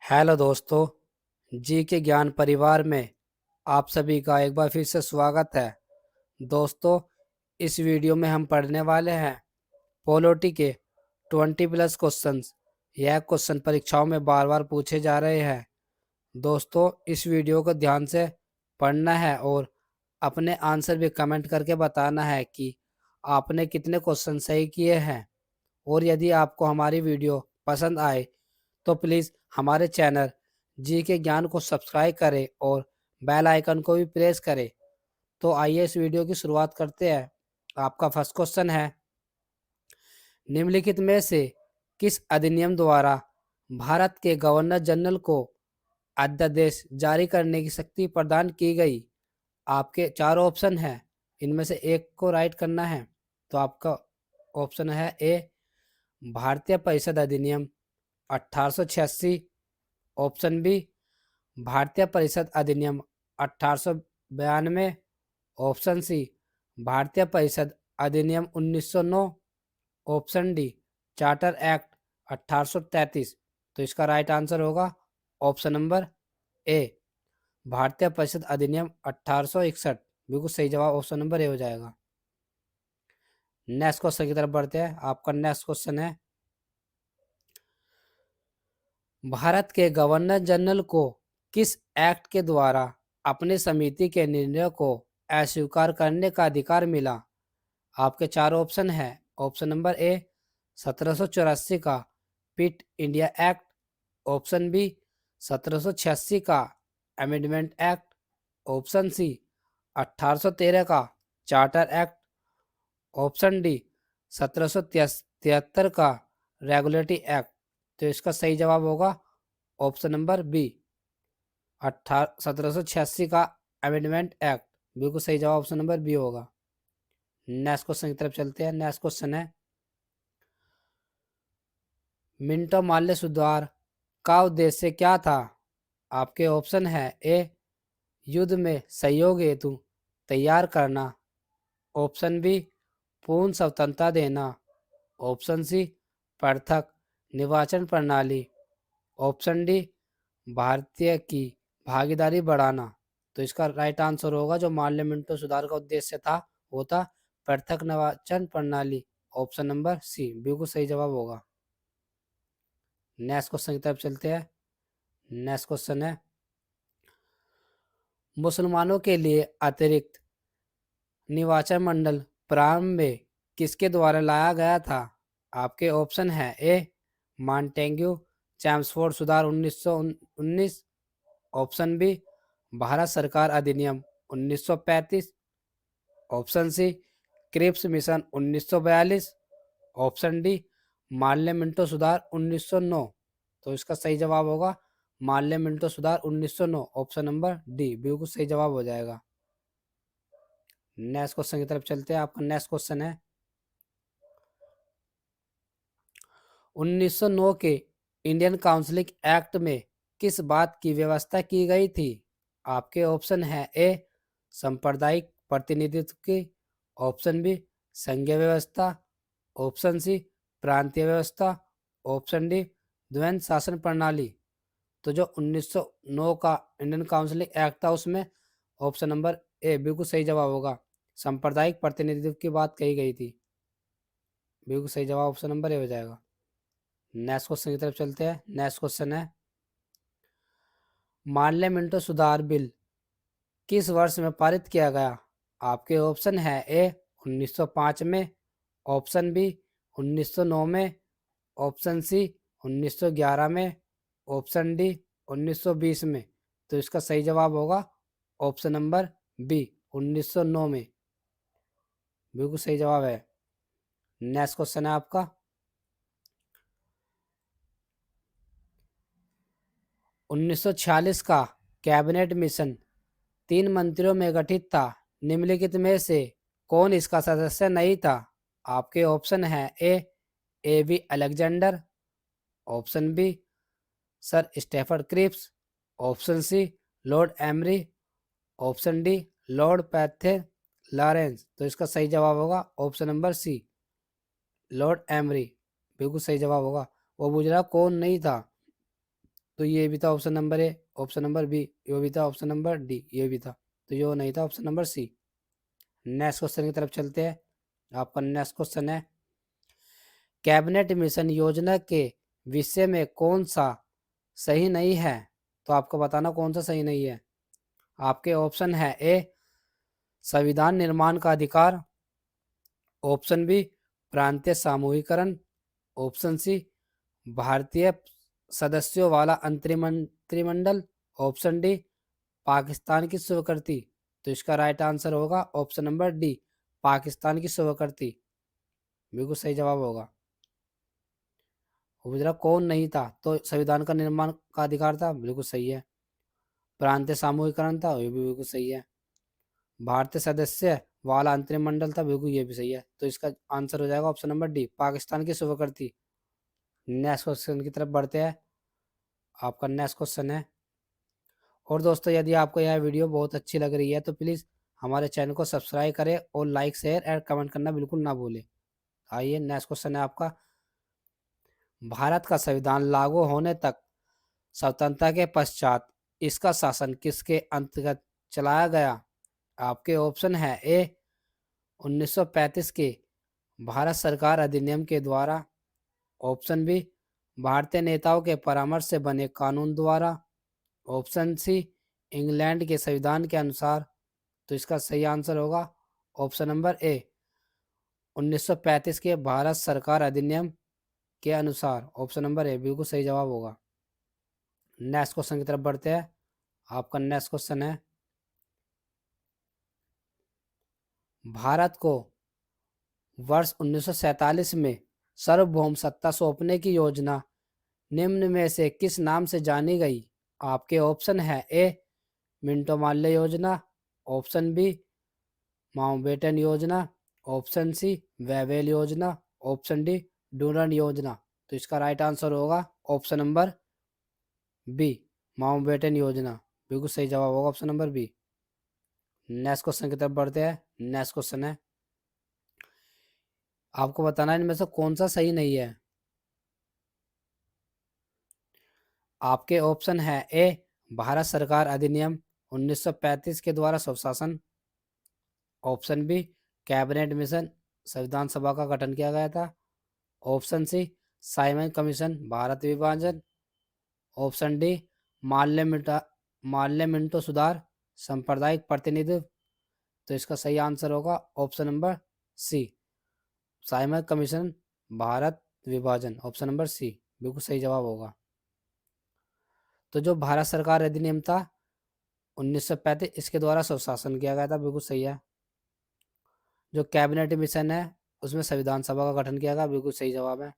Hello दोस्तों। जी के ज्ञान परिवार में आप सभी का एक बार फिर से स्वागत है। दोस्तों, इस वीडियो में हम पढ़ने वाले हैं पॉलिटी के 20+ क्वेश्चंस। यह क्वेश्चन परीक्षाओं में बार बार पूछे जा रहे हैं। दोस्तों, इस वीडियो को ध्यान से पढ़ना है और अपने आंसर भी कमेंट करके बताना है कि आपने कितने क्वेश्चन सही किए हैं। और यदि आपको हमारी वीडियो पसंद आए तो प्लीज़ हमारे चैनल जी के ज्ञान को सब्सक्राइब करें और बेल आइकन को भी प्रेस करें। तो आइए इस वीडियो की शुरुआत करते हैं। आपका फर्स्ट क्वेश्चन है, निम्नलिखित में से किस अधिनियम द्वारा भारत के गवर्नर जनरल को अध्यादेश जारी करने की शक्ति प्रदान की गई? आपके चार ऑप्शन हैं, इनमें से एक को राइट करना है। तो आपका ऑप्शन है ए, भारतीय परिषद अधिनियम 1886। ऑप्शन बी, भारतीय परिषद अधिनियम 1892। ऑप्शन सी, भारतीय परिषद अधिनियम 1909। Option D, charter act 1833। तो इसका राइट आंसर होगा ऑप्शन नंबर ए, भारतीय परिषद अधिनियम 1861। बिल्कुल सही जवाब ऑप्शन नंबर ए हो जाएगा। नेक्स्ट क्वेश्चन की तरफ बढ़ते हैं। आपका नेक्स्ट क्वेश्चन है, भारत के गवर्नर जनरल को किस एक्ट के द्वारा अपनी समिति के निर्णय को अस्वीकार करने का अधिकार मिला? आपके चार ऑप्शन हैं। ऑप्शन नंबर ए, 1784 का पिट इंडिया एक्ट। ऑप्शन बी, 1786 का अमेंडमेंट एक्ट। ऑप्शन सी, 1813 का चार्टर एक्ट। ऑप्शन डी, 1773 का रेगुलेटरी एक्ट। तो इसका सही जवाब होगा ऑप्शन नंबर बी, 1786 का अमेंडमेंट एक्ट। बिल्कुल सही जवाब ऑप्शन नंबर बी होगा। नेक्स्ट क्वेश्चन की तरफ चलते हैं। नेक्स्ट क्वेश्चन है, मिंटो माल्य सुधार का उद्देश्य क्या था? आपके ऑप्शन है ए, युद्ध में सहयोग हेतु तैयार करना। ऑप्शन बी, पूर्ण स्वतंत्रता देना। ऑप्शन सी, पृथक निर्वाचन प्रणाली। ऑप्शन डी, भारतीय की भागीदारी बढ़ाना। तो इसका राइट आंसर होगा, जो माल्य मिंटो सुधार का उद्देश्य था वो था पृथक निर्वाचन प्रणाली। ऑप्शन नंबर सी बिल्कुल सही जवाब होगा। नेक्स्ट क्वेश्चन की तरफ चलते हैं। नेक्स्ट क्वेश्चन है, मुसलमानों के लिए अतिरिक्त निर्वाचन मंडल प्रारंभ में किसके द्वारा लाया गया था? आपके ऑप्शन है ए, मॉन्टेग्यू चैम्सफोर्ड सुधार 1919। ऑप्शन बी, भारत सरकार अधिनियम 1935। Option C, Cripps mission 1942। Option D, Morley Minto सुधार 1909। तो इसका सही जवाब होगा माल्य मिंटो सुधार 1909। ऑप्शन नंबर डी बिल्कुल सही जवाब हो जाएगा। नेक्स्ट क्वेश्चन की तरफ चलते हैं। आपका नेक्स्ट क्वेश्चन है, 1909 के इंडियन काउंसिल एक्ट में किस बात की व्यवस्था की गई थी? आपके ऑप्शन है ए, सांप्रदायिक प्रतिनिधित्व की। ऑप्शन बी, संघीय व्यवस्था। ऑप्शन सी, प्रांतीय व्यवस्था। ऑप्शन डी, द्वैध शासन प्रणाली। तो जो 1909 का इंडियन काउंसिल एक्ट था उसमें ऑप्शन नंबर ए बिल्कुल सही जवाब होगा, सांप्रदायिक प्रतिनिधित्व की बात कही गई थी। बिल्कुल सही जवाब ऑप्शन नंबर ए हो जाएगा। नेक्स्ट क्वेश्चन की तरफ चलते हैं। नेक्स्ट क्वेश्चन है, माल्य मिंटो सुधार बिल किस वर्ष में पारित किया गया? आपके ऑप्शन है ए, 1905 में। ऑप्शन बी, 1909 में। ऑप्शन सी, 1911 में। ऑप्शन डी, 1920 में। तो इसका सही जवाब होगा ऑप्शन नंबर बी, 1909 में। बिल्कुल सही जवाब है। नेक्स्ट क्वेश्चन है आपका, 1946 का कैबिनेट मिशन 3 मंत्रियों में गठित था। निम्नलिखित में से कौन इसका सदस्य नहीं था? आपके ऑप्शन है A B Alexander. Option B, sir Stafford Cripps. Option C, lord Amery. Option D, lord Pethick Lawrence. तो इसका सही जवाब होगा option number C, lord Amery. बिल्कुल सही जवाब होगा। वो बुझला कौन नहीं था? तो ये भी था option number A. Option number B ये भी था। ऑप्शन नंबर डी ये भी था। तो ये नहीं था option number C. Next question की तरफ चलते हैं। आपका नेक्स्ट क्वेश्चन है, कैबिनेट मिशन योजना के विषय में कौन सा सही नहीं है? तो आपको बताना कौन सा सही नहीं है। आपके ऑप्शन है, ए संविधान निर्माण का अधिकार, ऑप्शन बी प्रांतीय सामूहिकरण, ऑप्शन सी भारतीय सदस्यों वाला मंत्रिमंडल, ऑप्शन डी पाकिस्तान की स्वीकृति। तो इसका राइट आंसर होगा ऑप्शन नंबर डी, पाकिस्तान की स्वीकृति। बिल्कुल सही जवाब होगा। वो कौन नहीं था? तो संविधान का निर्माण का अधिकार था, बिल्कुल सही है। प्रांतीय सामूहिकरण था, ये भी बिल्कुल सही है। भारतीय सदस्य वाला अंतरिम मंडल था, बिल्कुल ये भी सही है। तो इसका आंसर हो जाएगा ऑप्शन नंबर डी, पाकिस्तान की स्वीकृति। नेक्स्ट क्वेश्चन की तरफ बढ़ते हैं। आपका नेक्स्ट क्वेश्चन है, और दोस्तों यदि आपको यह वीडियो बहुत अच्छी लग रही है तो प्लीज़ हमारे चैनल को सब्सक्राइब करें और लाइक शेयर और कमेंट करना बिल्कुल ना भूलें। आइए नेक्स्ट क्वेश्चन है आपका, भारत का संविधान लागू होने तक स्वतंत्रता के पश्चात इसका शासन किसके अंतर्गत चलाया गया? आपके ऑप्शन है, ए 1935 के भारत सरकार अधिनियम के द्वारा, ऑप्शन बी भारतीय नेताओं के परामर्श से बने कानून द्वारा, ऑप्शन सी इंग्लैंड के संविधान के अनुसार। तो इसका सही आंसर होगा ऑप्शन नंबर ए 1935 के भारत सरकार अधिनियम के अनुसार। ऑप्शन नंबर ए बिल्कुल सही जवाब होगा। नेक्स्ट क्वेश्चन की तरफ बढ़ते हैं। आपका नेक्स्ट क्वेश्चन है, भारत को वर्ष 1947 में सार्वभौम सत्ता सौंपने की योजना निम्न में से किस नाम से जानी गई? आपके ऑप्शन है, ए मिंटो मार्ले योजना, ऑप्शन बी माउंटबेटन योजना, ऑप्शन सी वेवेल योजना, ऑप्शन डी डूरन योजना। तो इसका राइट आंसर होगा ऑप्शन नंबर बी, माउंटबेटन योजना। बिल्कुल सही जवाब होगा option number B. Next question की तरफ बढ़ते हैं। नेक्स्ट क्वेश्चन है, आपको बताना है इनमें से कौन सा सही नहीं है। आपके ऑप्शन है, ए भारत सरकार अधिनियम 1935 के द्वारा स्वशासन, ऑप्शन बी कैबिनेट मिशन संविधान सभा का गठन किया गया था, option C Simon commission Bharat विभाजन, ऑप्शन डी माल्य मिंटो सुधार सांप्रदायिक प्रतिनिधित्व। तो इसका सही आंसर होगा option number C, Simon commission Bharat विभाजन। ऑप्शन नंबर सी बिल्कुल सही जवाब होगा। तो जो भारत सरकार अधिनियम था 1935 इसके द्वारा स्वशासन किया गया था, बिल्कुल सही है। जो कैबिनेट मिशन है उसमें संविधान सभा का गठन किया गया, बिल्कुल सही जवाब है।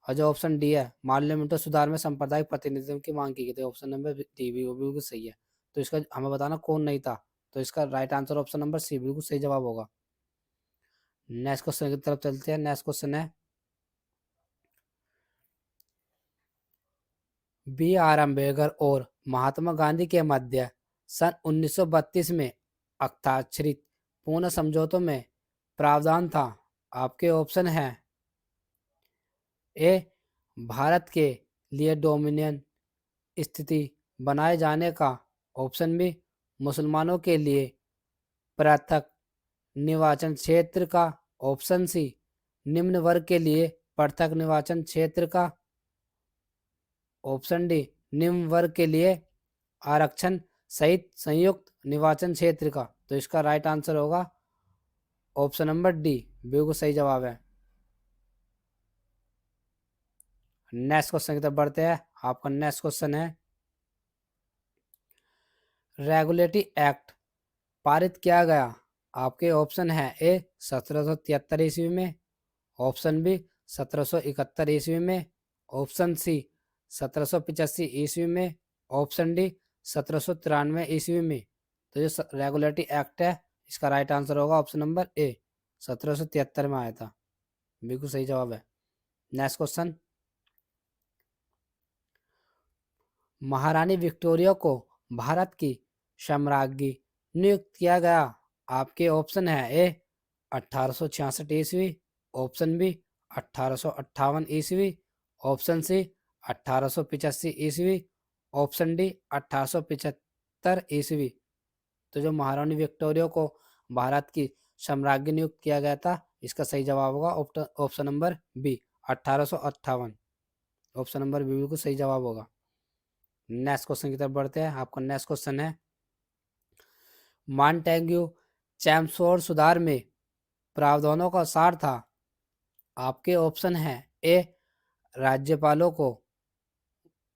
और जो ऑप्शन डी है पार्लियामेंट सुधार में सांप्रदायिक प्रतिनिधित्व की मांग की गई थी, ऑप्शन नंबर डी भी वो बिल्कुल सही है। तो इसका हमें बताना कौन नहीं था। तो इसका right answer option number C बिल्कुल सही जवाब होगा। नेक्स्ट क्वेश्चन की तरफ चलते हैं। नेक्स्ट क्वेश्चन है, बी आर अम्बेडकर और महात्मा गांधी के मध्य सन 1932 में हस्ताक्षरित पूर्ण समझौतों में प्रावधान था। आपके ऑप्शन है, ए भारत के लिए डोमिनियन स्थिति बनाए जाने का, ऑप्शन बी मुसलमानों के लिए पृथक निर्वाचन क्षेत्र का, ऑप्शन सी निम्न वर्ग के लिए पृथक निर्वाचन क्षेत्र का, ऑप्शन डी निम्न वर्ग के लिए आरक्षण सहित संयुक्त निर्वाचन क्षेत्र का। तो इसका राइट आंसर होगा ऑप्शन नंबर डी, बिल्कुल सही जवाब है। नेक्स्ट क्वेश्चन की तरफ बढ़ते हैं। आपका नेक्स्ट क्वेश्चन है, रेगुलेटरी एक्ट पारित किया गया। आपके ऑप्शन है, ए 1773 ईस्वी में, ऑप्शन बी 1771 ईस्वी में, ऑप्शन सी 1785 ईस्वी में, ऑप्शन डी 1793 ईस्वी में। तो जो रेगुलेटरी एक्ट है इसका राइट आंसर होगा ऑप्शन नंबर ए, 1773 में आया था। बिल्कुल सही जवाब है। नेक्स्ट क्वेश्चन, महारानी विक्टोरिया को भारत की सम्राज्ञी नियुक्त किया गया। आपके ऑप्शन है, ए 1866 ईस्वी, ऑप्शन बी 1858 ईस्वी, ऑप्शन सी 1885 ईस्वी, ऑप्शन डी 1875 ईस्वी। तो जो महारानी विक्टोरिया को भारत की सम्राज्ञी नियुक्त किया गया था, इसका सही जवाब होगा option number B 1858। Option number B बिल्कुल सही जवाब होगा। नेक्स्ट क्वेश्चन की तरफ बढ़ते हैं। आपका नेक्स्ट क्वेश्चन है, मॉन्टेग्यू चैम्सफोर्ड सुधार में प्रावधानों का सार था। आपके ऑप्शन हैं, ए राज्यपालों को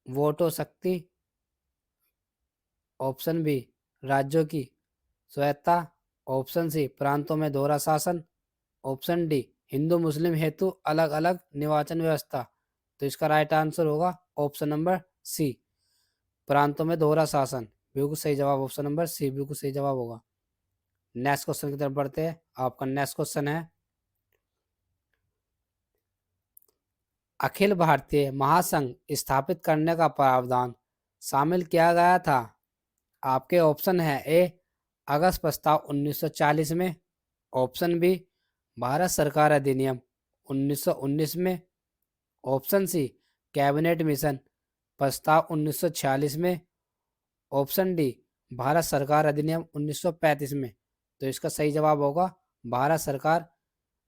वोटो शक्ति, ऑप्शन बी राज्यों की स्वायत्ता, ऑप्शन सी प्रांतों में दोहरा शासन, ऑप्शन डी हिंदू मुस्लिम हेतु अलग अलग निर्वाचन व्यवस्था। तो इसका राइट आंसर होगा ऑप्शन नंबर सी प्रांतों में दोहरा शासन। बिल्कुल सही जवाब ऑप्शन नंबर सी बिल्कुल सही जवाब होगा। नेक्स्ट क्वेश्चन की तरफ बढ़ते हैं। आपका नेक्स्ट क्वेश्चन है, अखिल भारतीय महासंघ स्थापित करने का प्रावधान शामिल किया गया था। आपके ऑप्शन है, ए अगस्त प्रस्ताव 1940 में, ऑप्शन बी भारत सरकार अधिनियम 1919 में, ऑप्शन सी कैबिनेट मिशन प्रस्ताव 1946 में, ऑप्शन डी भारत सरकार अधिनियम 1935 में। तो इसका सही जवाब होगा भारत सरकार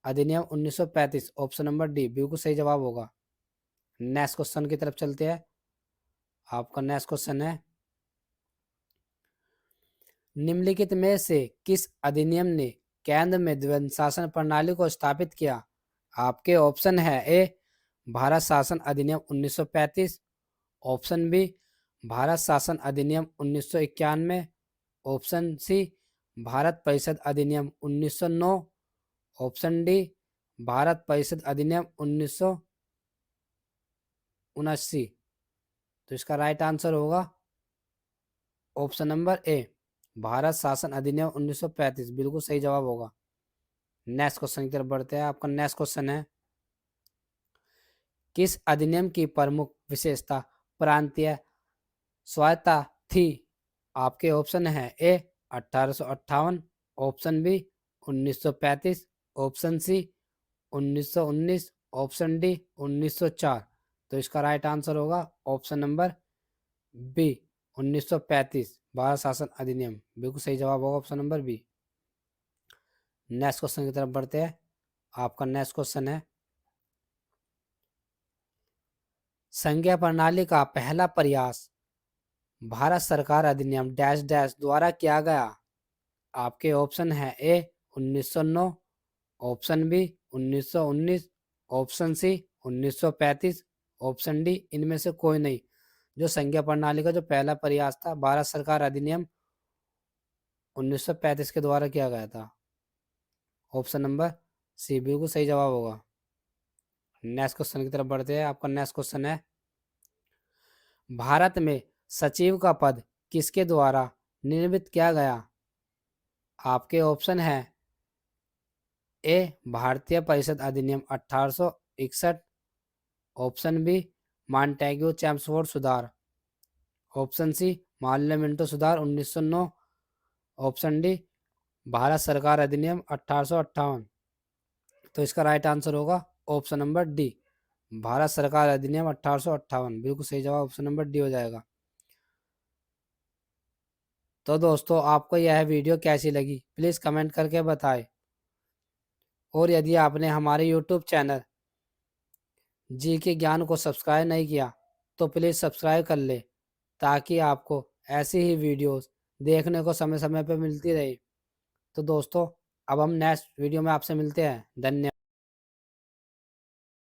अधिनियम 1935। ऑप्शन नंबर डी बिल्कुल सही जवाब होगा। नेक्स्ट क्वेश्चन की तरफ चलते हैं। आपका नेक्स्ट क्वेश्चन है, निम्नलिखित में से किस अधिनियम ने केंद्र में द्वंद्व शासन प्रणाली को स्थापित किया। आपके ऑप्शन है, ए भारत शासन अधिनियम 1935, ऑप्शन बी भारत शासन अधिनियम 1991, ऑप्शन सी भारत परिषद अधिनियम 1909, ऑप्शन डी भारत परिषद अधिनियम 1979। तो इसका राइट आंसर होगा ऑप्शन नंबर ए भारत शासन अधिनियम 1935। बिल्कुल सही जवाब होगा। नेक्स्ट क्वेश्चन की तरफ बढ़ते हैं। आपका नेक्स्ट क्वेश्चन है, किस अधिनियम की प्रमुख विशेषता प्रांतीय स्वायत्ता थी। आपके ऑप्शन है, A 1858, option B 1935, option C 1919, option D 1904। तो इसका राइट आंसर होगा ऑप्शन नंबर बी 1935 भारत शासन अधिनियम। बिल्कुल सही जवाब होगा option number B. Next question की तरफ बढ़ते हैं। आपका नेक्स्ट क्वेश्चन है, संघीय प्रणाली का पहला प्रयास भारत सरकार अधिनियम डैश डैश द्वारा किया गया। आपके ऑप्शन है, A 1909, option B 1919, option C 1935, option D इनमें से कोई नहीं। जो संघीय प्रणाली का जो पहला प्रयास था भारत सरकार अधिनियम 1935 के द्वारा किया गया था। ऑप्शन नंबर सी बिल्कुल सही जवाब होगा। नेक्स्ट क्वेश्चन की तरफ बढ़ते हैं। आपका नेक्स्ट क्वेश्चन है, भारत में सचिव का पद किसके द्वारा निर्मित किया गया। आपके ऑप्शन है, ए भारतीय परिषद अधिनियम 1861, ऑप्शन बी मॉन्टेग्यू चैम्सफोर्ड सुधार, ऑप्शन सी माल्य मिंटो सुधार 1909, ऑप्शन डी भारत सरकार अधिनियम 1858। तो इसका राइट आंसर होगा ऑप्शन नंबर डी भारत सरकार अधिनियम 1858। बिल्कुल सही जवाब ऑप्शन नंबर डी हो जाएगा। तो दोस्तों आपको यह वीडियो कैसी लगी प्लीज़ कमेंट करके बताएं। और यदि आपने हमारे यूट्यूब चैनल जी के ज्ञान को सब्सक्राइब नहीं किया तो प्लीज़ सब्सक्राइब कर ले, ताकि आपको ऐसी ही वीडियोस देखने को समय समय पर मिलती रहे। तो दोस्तों अब हम नेक्स्ट वीडियो में आपसे मिलते हैं। धन्यवाद।